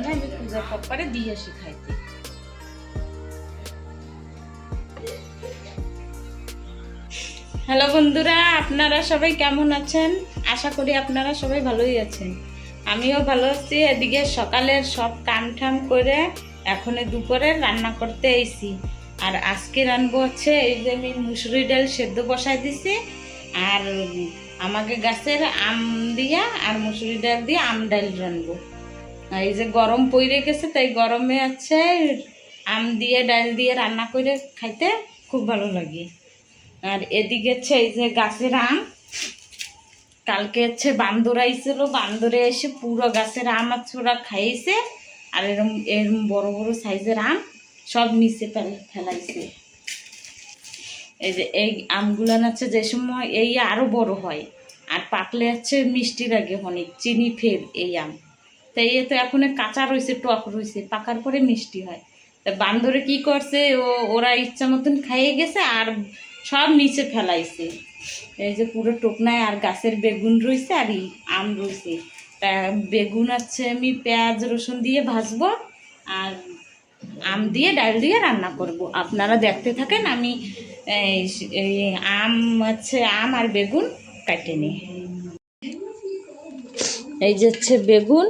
এখন আমি পূজার পরে দিয়ে আসি খাইতে। হ্যালো বন্ধুরা, আপনারা সবাই কেমন আছেন? আশা করি আপনারা সবাই ভালোই আছেন। আমিও ভালো আছি। এদিকে সকালের সব কাম ঠাম করে এখন দুপুরে রান্না করতে এসেছি। আর আজকে রান্নাবো হচ্ছে এই যে আমি মুসুরি ডাল সেদ্ধ বসাই দিছি, আর আমাকে গাছের আম দিয়া আর মুসুরি ডাল দিয়ে আম ডাল রান্নবো। এই যে গরম পড়ে গেছে, তাই গরমে আছে আম দিয়ে ডাল দিয়ে রান্না করে খাইতে খুব ভালো লাগে। আর এদিকে হচ্ছে এই যে গাছের আম, কালকে হচ্ছে বান্দর আইছিল, বান্দরে এসে পুরো গাছের আম ছোড়া খাইয়েছে। আর এরম এরম বড় বড় সাইজের আম সব নিচে ফেলাইছে। এই যে এই আমগুলো হচ্ছে যে সময় এই আরো বড় হয়, আর পাকলে হচ্ছে মিষ্টি লাগে অনেক, চিনি ফের এই আম। তাই এ তো এখন কাঁচা রয়েছে, টক রয়েছে, পাকার পরে মিষ্টি হয়। তা বান্দরে কি করছে, ওরা ইচ্ছা মতন খাইয়ে গেছে আর সব নিচে ফেলাইছে। এই যে পুরো টোকনায় আর গাছের বেগুন রয়েছে আর আম রয়েছে। তা বেগুন আছে আমি পেঁয়াজ রসুন দিয়ে ভাজবো, আর আম দিয়ে ডাল দিয়ে রান্না করব। আপনারা দেখতে থাকেন, আমি আম হচ্ছে আম আর বেগুন কাটে নিই। এই যে হচ্ছে বেগুন,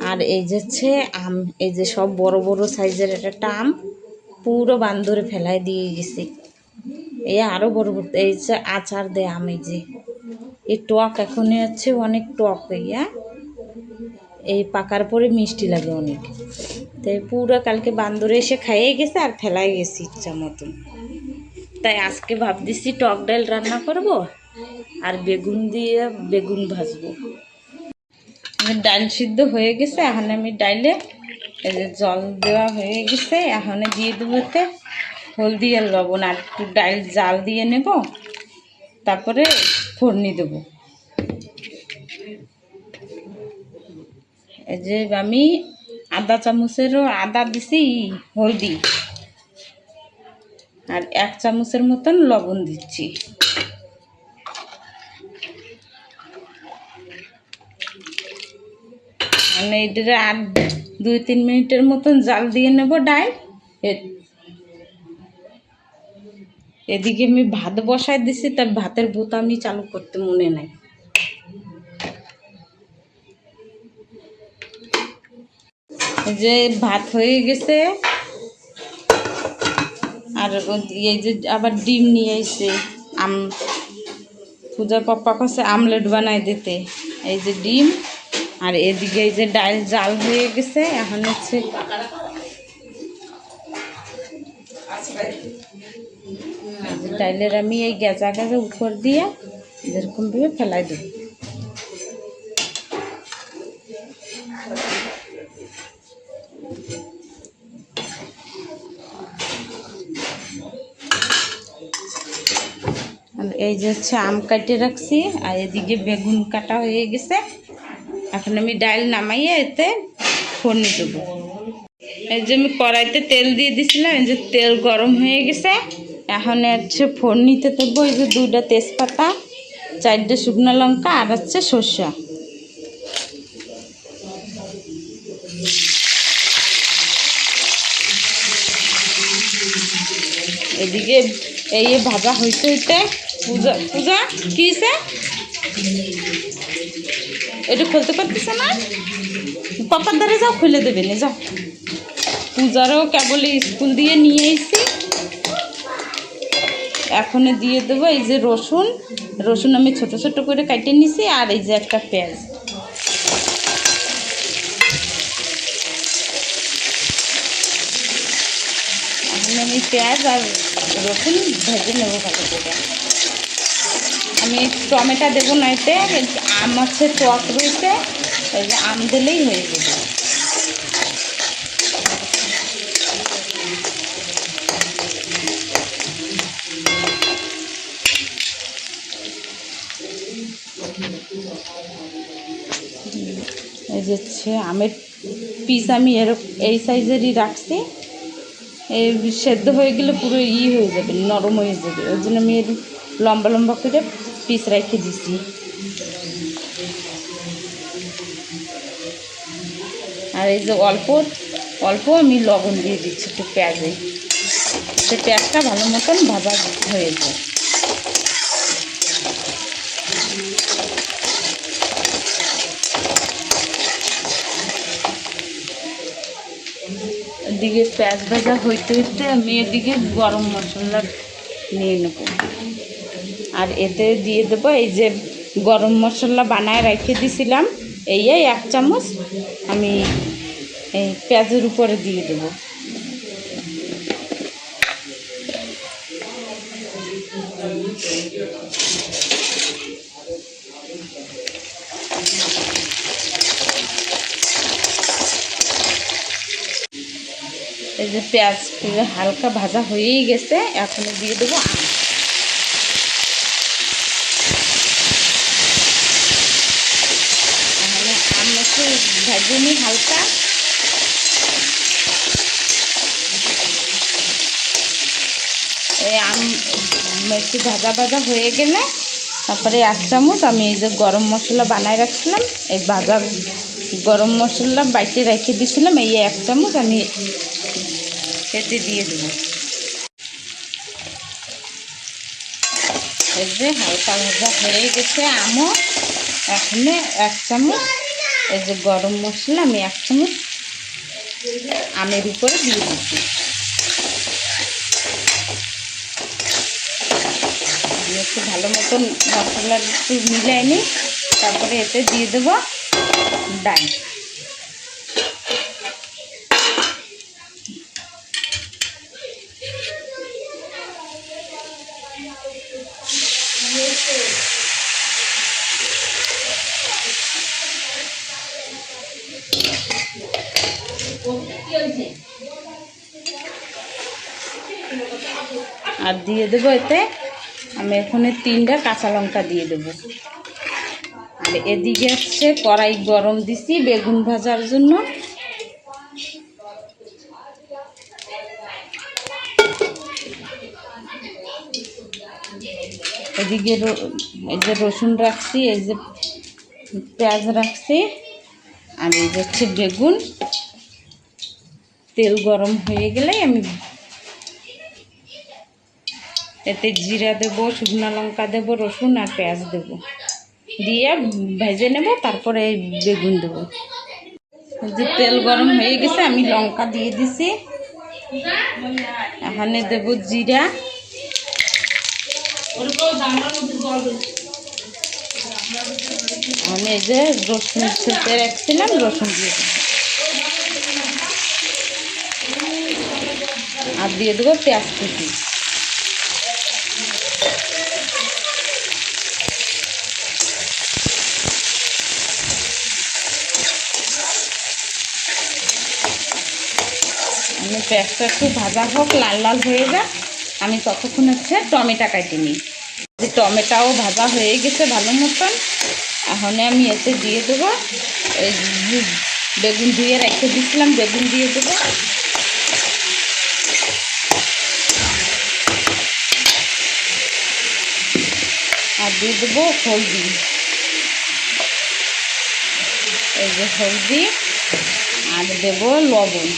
আর এই যে হচ্ছে আম। এই যে সব বড় বড় সাইজের একটা আম পুরো বান্দরে ফেলাই দিয়ে গেছে। এই আরো বড় বড় এই যে আচার দেয় আম। এই যে এই টক এখন হচ্ছে অনেক টক হইয়া, এই পাকার পরে মিষ্টি লাগে অনেক। তাই পুরো কালকে বান্দরে এসে খাইয়ে গেছে আর ফেলাই গেছে ইচ্ছা মতন। তাই আজকে ভাবতেছি টক ডাল রান্না করব আর বেগুন দিয়ে বেগুন ভাজবো। ডাল সিদ্ধ হয়ে গেছে, এখন আমি ডাইলে এই যে জল দেওয়া হয়ে গেছে, এখন দিয়ে দেবোতে হলদি আর লবণ, আর একটু ডাল জাল দিয়ে নেব, তারপরে ফোড়নি দেব। এই যে আমি আধা চামচেরও আদা দিছি হলদি, আর 1 চামচের মতন লবণ দিচ্ছি। মানে এটা আর 2-3 মিনিটের মতন জাল দিয়ে নেব ডাল। এদিকে আমি ভাত বসাই দিছি, তার ভাতের বোতামই চালু করতে মনে নাই। যে ভাত হয়ে গেছে, আর এই যে আবার ডিম নিয়ে এসে পূজার পাপ্পা কাছে আমলেট বানাই দিতে। এই যে ডিম, আর এদিকে এই যে ডাল জাল হয়ে গেছে, এখন হচ্ছে ডাইলের আমি এই গেজা গেজা উপর দিয়ে যেরকমভাবে ফেলাই দেব। আর এই যে হচ্ছে আম কাটে রাখছি, আর এদিকে বেগুন কাটা হয়ে গেছে। এখন আমি ডাল নামাইয়ে এতে ফোড়নি দেবো। এই যে আমি কড়াইতে তেল দিয়ে দিছিলাম, এই যে তেল গরম হয়ে গেছে। এখন হচ্ছে ফোড়নিতে দেবো এই যে 2টা তেজপাতা, 4টে শুকনো লঙ্কা, আর হচ্ছে সর্ষা। এদিকে এই ভাজা হইতে হইতে পূজা পূজা কিসে এটা খুলতে পারতেছে না, পাপার দ্বারে যাও, খুলে দেবে না, যাও। পূজারও কেবল স্কুল দিয়ে নিয়ে এসেছি। এখন দিয়ে দেবো এই যে রসুন, রসুন আমি ছোট ছোট করে কাটে নিছি, আর এই যে একটা পেঁয়াজ। এখন আমি পেঁয়াজ আর রসুন ভেজে নেবো ভালো করে। আমি টমেটো দেবো না, এতে আম আছে টক রয়েছে, এই যে আম দিলেই হয়ে যাবে। এই যে আমের পিস আমি এই সাইজেরই রাখছি। এই সেদ্ধ হয়ে গেলে পুরো হয়ে যাবে, নরম হয়ে যাবে, ওই জন্য আমি লম্বা লম্বা করে পিস রেখে দিছি। আর এই যে অল্প অল্প আমি লবণ দিয়ে দিচ্ছি একটু পেঁয়াজে, সে পেঁয়াজটা ভালো মতন ভাজা হয়ে যায়। এদিকে পেঁয়াজ ভাজা হইতে হইতে আমি এদিকে গরম মশলা নিয়ে নেব, আর এতে দিয়ে দেবো এই যে গরম মশলা বানায় রেখে দিছিলাম, এই 1 চামচ আমি এই পেঁয়াজের উপরে দিয়ে দেবো। এই যে পেঁয়াজ হালকা ভাজা হয়েই গেছে, এখন দিয়ে দেবো আম। তাহলে আম একটু ভেজে নিই হালকা। এই আম একটু ভাজা ভাজা হয়ে গেলে তারপরে 1 চামচ আমি এই যে গরম মশলা বানায় রাখছিলাম, এই ভাজা গরম মশলা বাইটে রেখে দিয়েছিলাম, এই 1 চামচ আমি এতে দিয়ে দেবো। এই যে হালকা ভাজা হয়ে গেছে আমও, এখানে 1 চামচ এই যে গরম মশলা আমি 1 চামচ আমের উপরে দিয়ে দিচ্ছি। একটু ভালো মতন মশলা একটু মিলাই নিই, তারপরে এতে দিয়ে দেবো ডাল। আর দিয়ে দেবো এতে আমি এখানে 3টা কাঁচা লঙ্কা দিয়ে দেবো। আর এদিকে হচ্ছে কড়াই গরম দিছি বেগুন ভাজার জন্য। এদিকে এই যে রসুন রাখছি, এই যে পেঁয়াজ রাখছি, আর এই যে হচ্ছে বেগুন। তেল গরম হয়ে গেলে আমি এতে জিরা দেবো, শুকনো লঙ্কা দেবো, রসুন আর পেঁয়াজ দেবো, দিয়ে ভেজে নেব, তারপরে বেগুন দেবো। যে তেল গরম হয়ে গেছে আমি লঙ্কা দিয়ে দিছি, এখানে দেবো জিরা, আমি এই যে রসুন ছেঁচে রাখছিলাম রসুন দিয়ে দেবো, আর দিয়ে দেবো পেঁয়াজ কুচি। আমি পেঁয়াজটা একটু ভাজা হোক, লাল লাল হয়ে যাক, আমি ততক্ষণ হচ্ছে টমেটো কাটি নিই। যে টমেটোও ভাজা হয়ে গেছে ভালো মতন, এখন আমি এতে দিয়ে দেবো এই বেগুন ধুয়ে রেখে দিয়েছিলাম, বেগুন দিয়ে দেবো। আর দিয়ে দেবো হলদি, এই যে হলদি, আর দেবো লবণ।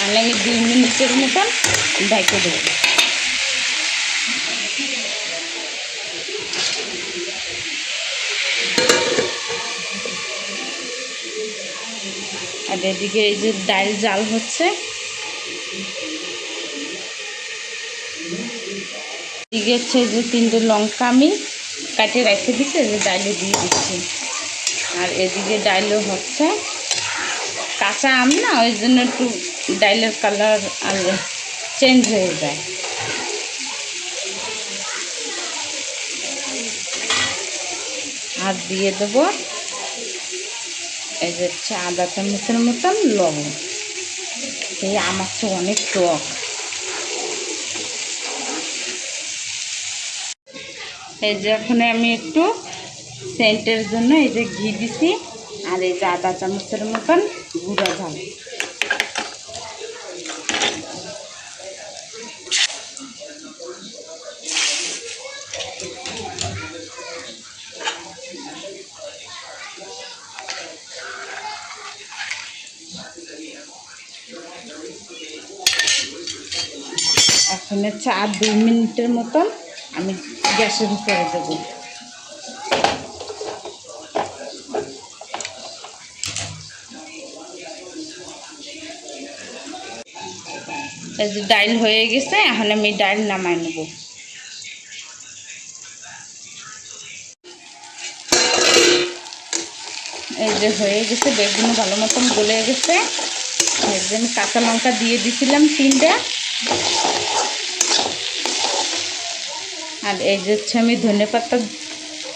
আর আমি 2 মিনিটের মতন ঢেকে দেবো। আর এদিকে এই যে ডাল জাল হচ্ছে, এদিকে হচ্ছে যে 3টে লঙ্কা আমি কাটে রেখে দিচ্ছি, এই যে ডালে দিয়ে দিচ্ছি। আর এদিকে ডালও হচ্ছে, কাঁচা আম না, ওই জন্য একটু ডালের কালার আর চেঞ্জ হয়ে যায়। আর দিয়ে দেবো এই যে 1/2 চামচের মতন লবণ। এই আমার তো অনেক টক। এই যে ওখানে আমি একটু সেন্টের জন্য এই যে ঘি দিছি, আর এই যে 1/2 চামচের মতন গুঁড়া ঝাল। এখন হচ্ছে আর 2 মিনিটের মতন আমি গ্যাসের উপরে দেবো। এই যে ডাল হয়ে গেছে, এখন আমি ডাল নামাই নেব। এই যে হয়ে গেছে, বেগুন ভালো মতন গলে গেছে। এই যে আমি কাঁচা লঙ্কা দিয়ে দিছিলাম 3টা। আর এই যে হচ্ছে আমি ধনেপাতা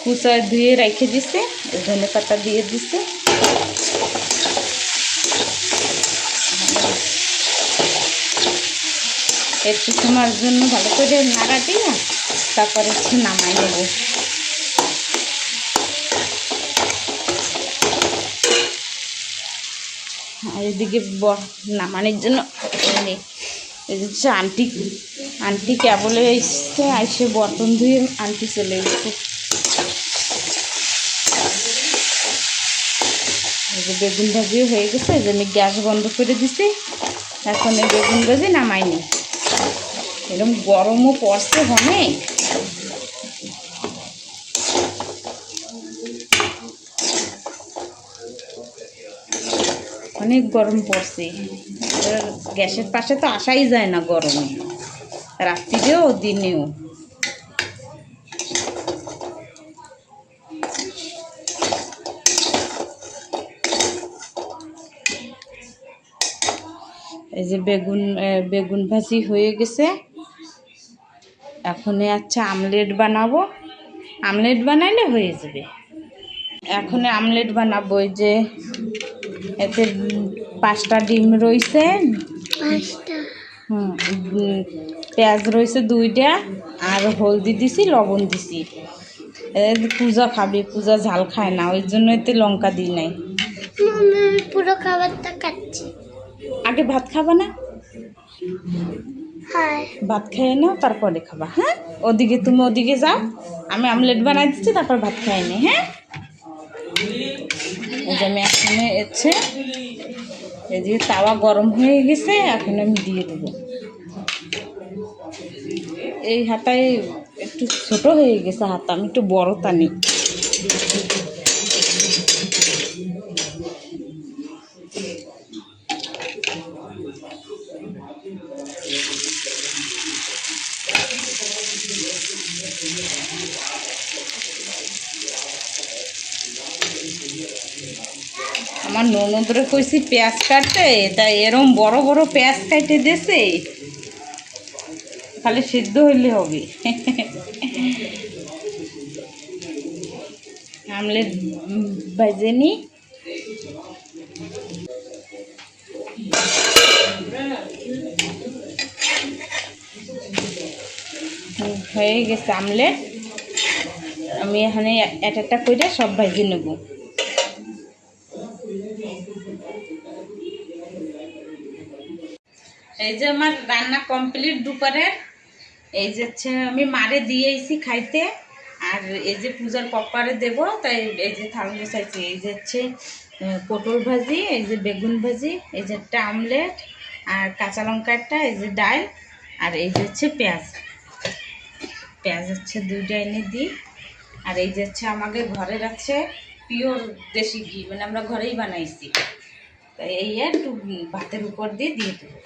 কুচা ধুয়ে রেখে দিছি, এই ধনেপাতা দিয়ে দিছি। একটু সময়ের জন্য ভালো করে নাড়া দিয়ে তারপরে হচ্ছে নামাই নেব। আর এদিকে নামানোর জন্য এই যে আন্টি কেবলে এসে বর্তন ধুয়ে আন্টি চলে এসেছে। এই যে বেগুন ভাজিও হয়ে গেছে, এই যে আমি গ্যাস বন্ধ করে দিছি। এখন এই বেগুন ভাজি নামাইনি। এরকম গরমও পড়ছে অনেক। অনেক গরম পড়ছে, গ্যাসের পাশে তো আসাই যায় না গরমে, রাত্রিরেও দিনেও। এই যে বেগুন ভাজি হয়ে গেছে। এখন আচ্ছা আমলেট বানাবো, আমলেট বানাইলে হয়ে যাবে। এখন আমলেট বানাবো। এই যে এতে 5টা ডিম রয়েছে, পেঁয়াজ রয়েছে 2টা, আর হলদি দিছি, লবণ দিছি। পূজা খাবে, পূজা ঝাল খায় না, ওই জন্য এতে লঙ্কা দিই নাই। পুরো খাবারটা খাচ্ছি। আগে ভাত খাবা না? হ্যাঁ, ভাত খেয়ে নাও, তারপরে খাবা। হ্যাঁ, তুমি ওদিকে যাও, আমি আমলেট বানাই দিচ্ছি, তারপর ভাত খাই নি। হ্যাঁ, এই যে আমি এখানে এসে এই যে তাওয়া গরম হয়ে গেছে, এখন আমি দিয়ে দেবো। এই হাতায় একটু ছোট হয়ে গেছে হাতা, আমি একটু বড় টানি। আমার ননদরে কইছি পেঁয়াজ কাটতে, তাই এরম বড় বড় পেঁয়াজ কাটে দিয়েছে, খালি সিদ্ধ হইলে হবে। আমলেট ভেজে নি। হয়ে গেছে আমলেট, আমি এখানে একটা করে সব ভেজে নেব। এই যে আমার রান্না কমপ্লিট দুপুরের। এই যে আমি মারে দিয়েছি খাইতে, আর এই যে পূজার পপ্পারে দেব, তাই এই যে থাল বসাইছি। এই যে পটল ভাজি, এই যে বেগুন ভাজি, এই যে একটা আমলেট, আর কাঁচা লঙ্কাটা, এই যে ডাল, আর এই যে পেঁয়াজ 2টা এনে দিই। আর এই যে আমাদের ঘরের আছে পিওর দেশি ঘি, মানে আমরা ঘরেই বানাইছি, তাই এই একটু ভাতের উপর দিয়ে দেবো।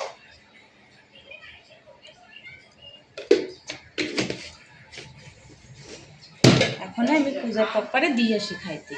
এখন আমি পূজার পপ্পারে দিয়ে আসি খাইতে।